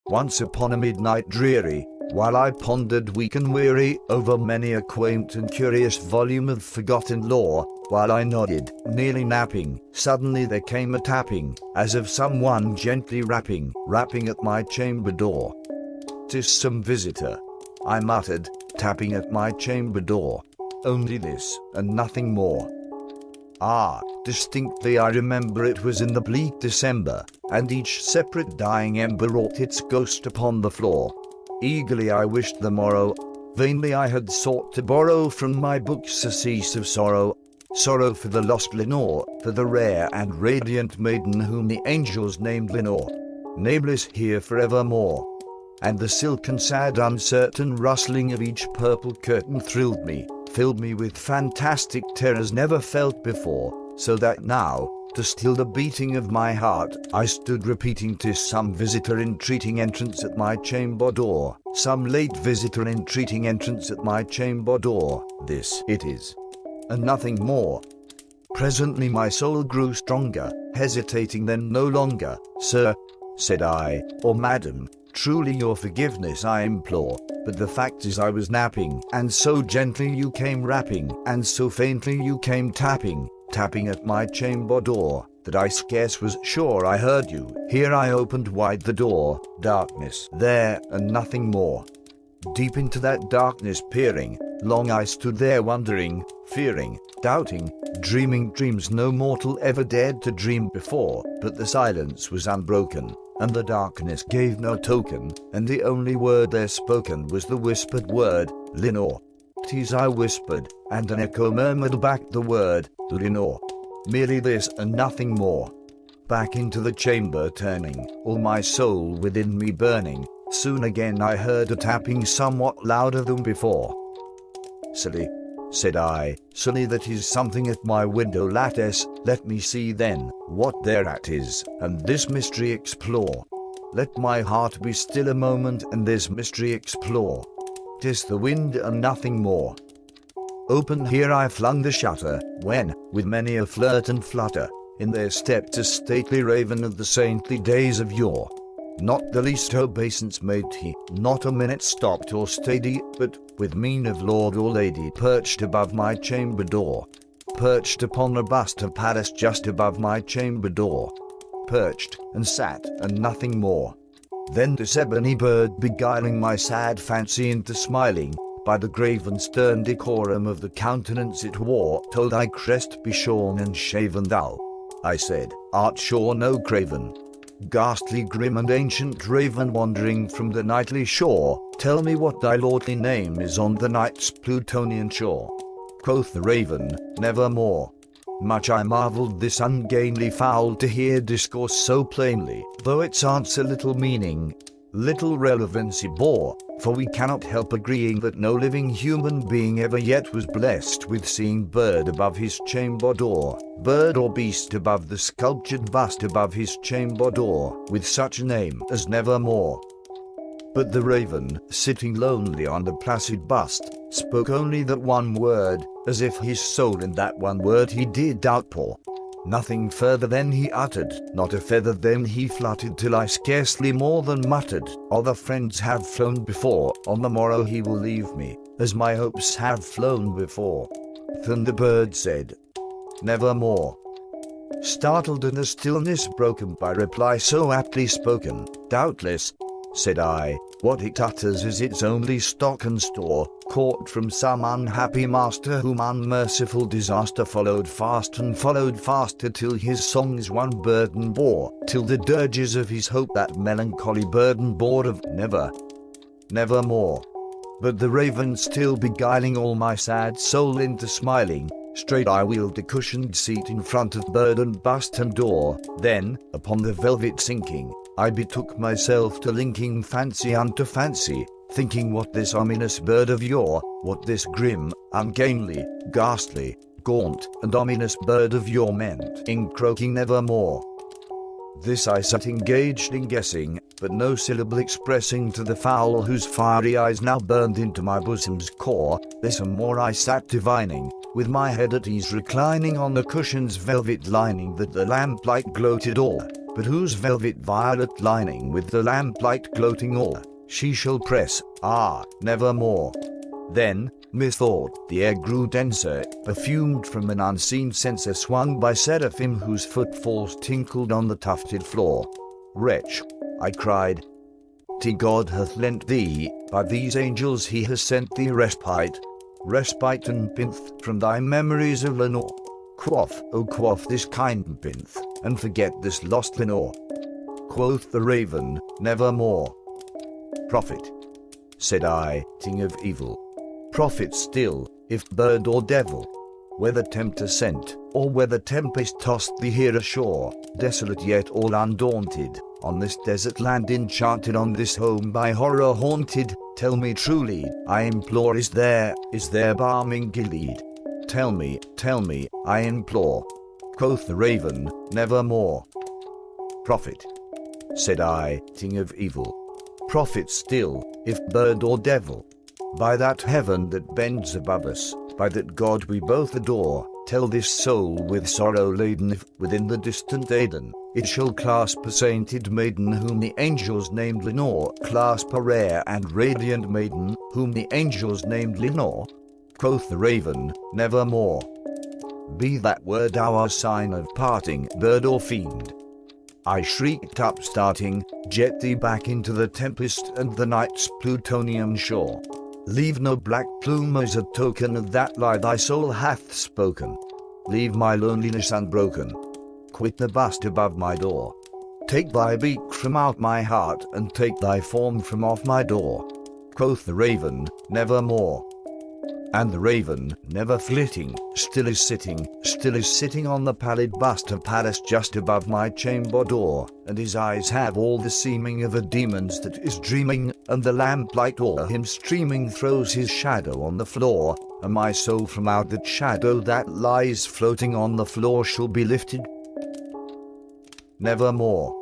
Once upon a midnight dreary, while I pondered weak and weary over many a quaint and curious volume of forgotten lore, while I nodded, nearly napping, suddenly there came a tapping, as of someone gently rapping at my chamber door. "'Tis some visitor," I muttered, tapping at my chamber door. "Only this, and nothing more." Ah, distinctly I remember it was in the bleak December, and each separate dying ember wrought its ghost upon the floor. Eagerly I wished the morrow, vainly I had sought to borrow from my books surcease of sorrow, sorrow for the lost Lenore, for the rare and radiant maiden whom the angels named Lenore, nameless here forevermore. And the silken sad uncertain rustling of each purple curtain thrilled me, filled me with fantastic terrors never felt before, so that now, to still the beating of my heart, I stood repeating, "'Tis some visitor entreating entrance at my chamber door, some late visitor entreating entrance at my chamber door, this it is, and nothing more." Presently my soul grew stronger, hesitating then no longer. "Sir," said I, "or madam, truly your forgiveness I implore, but the fact is I was napping, and so gently you came rapping, and so faintly you came tapping at my chamber door, that I scarce was sure I heard you. Here I opened wide the door, darkness there, and nothing more." Deep into that darkness peering, long I stood there wondering, fearing, doubting, dreaming dreams no mortal ever dared to dream before, but the silence was unbroken, and the darkness gave no token, and the only word there spoken was the whispered word, "Lenore." "'Tis," I whispered, and an echo murmured back the word, "Lenore." Merely this and nothing more. Back into the chamber turning, all my soul within me burning, soon again I heard a tapping somewhat louder than before. "Silly," said I, "silly that is something at my window lattice. Let me see then, what thereat is, and this mystery explore. Let my heart be still a moment and this mystery explore. 'Tis the wind and nothing more." Open here I flung the shutter, when, with many a flirt and flutter, in there stepped a stately raven of the saintly days of yore. Not the least obeisance made he, not a minute stopped or stayed he, but, with mien of lord or lady, perched above my chamber door. Perched upon a bust of Pallas just above my chamber door. Perched, and sat, and nothing more. Then this ebony bird, beguiling my sad fancy into smiling, by the grave and stern decorum of the countenance it wore, told thy crest be shorn and shaven. "Thou," I said, "art sure no craven, ghastly grim and ancient raven wandering from the nightly shore, tell me what thy lordly name is on the night's Plutonian shore." Quoth the raven, "Nevermore." Much I marveled this ungainly fowl to hear discourse so plainly, though its answer little meaning, little relevancy bore, for we cannot help agreeing that no living human being ever yet was blessed with seeing bird above his chamber door, bird or beast above the sculptured bust above his chamber door, with such a name as Nevermore. But the raven, sitting lonely on the placid bust, spoke only that one word, as if his soul in that one word he did outpour. Nothing further then he uttered, not a feather then he fluttered, till I scarcely more than muttered, "Other friends have flown before, on the morrow he will leave me, as my hopes have flown before." Then the bird said, "Nevermore." Startled and a stillness broken by reply so aptly spoken, "Doubtless," said I, "what it utters is its only stock and store, caught from some unhappy master whom unmerciful disaster followed fast and followed faster, till his songs one burden bore, till the dirges of his hope that melancholy burden bore of nevermore." But the raven still beguiling all my sad soul into smiling, straight I wheeled a cushioned seat in front of bird and bust and door, then, upon the velvet sinking, I betook myself to linking fancy unto fancy, thinking what this ominous bird of yore, what this grim, ungainly, ghastly, gaunt, and ominous bird of yore meant in croaking "Nevermore." This I sat engaged in guessing, but no syllable expressing to the fowl whose fiery eyes now burned into my bosom's core. This and more I sat divining, with my head at ease reclining on the cushion's velvet lining that the lamplight gloated o'er. but whose velvet violet lining with the lamplight gloating o'er, she shall press, nevermore. Then, methought, the air grew denser, perfumed from an unseen censer swung by seraphim whose footfalls tinkled on the tufted floor. Wretch, I cried, God hath lent thee, by these angels he has sent thee respite and pinth from thy memories of Lenore. Quaff, oh quaff this kind pinth, and forget this lost Lenore. Quoth the raven, nevermore. Prophet, said I, Ting of evil. Prophet still, if bird or devil. Whether tempter sent, or whether tempest tossed thee here ashore, desolate yet all undaunted, on this desert land enchanted, on this home by horror haunted, tell me truly, I implore, is there balm in Gilead? Tell me, I implore. Quoth the raven, nevermore. Prophet, said I, Ting of evil. Prophet still, if bird or devil. By that heaven that bends above us, by that God we both adore, tell this soul with sorrow laden if, within the distant Aidenn, it shall clasp a sainted maiden whom the angels named Lenore, clasp a rare and radiant maiden whom the angels named Lenore. Quoth the raven, nevermore. Be that word our sign of parting, bird or fiend. I shrieked up starting, jet thee back into the tempest and the night's plutonian shore. Leave no black plume as a token of that lie thy soul hath spoken. Leave my loneliness unbroken. Quit the bust above my door. Take thy beak from out my heart, and take thy form from off my door. Quoth the raven, nevermore. And the raven, never flitting, still is sitting on the pallid bust of Pallas just above my chamber door, and his eyes have all the seeming of a demon's that is dreaming, and the lamplight o'er him streaming throws his shadow on the floor, and my soul from out that shadow that lies floating on the floor shall be lifted nevermore.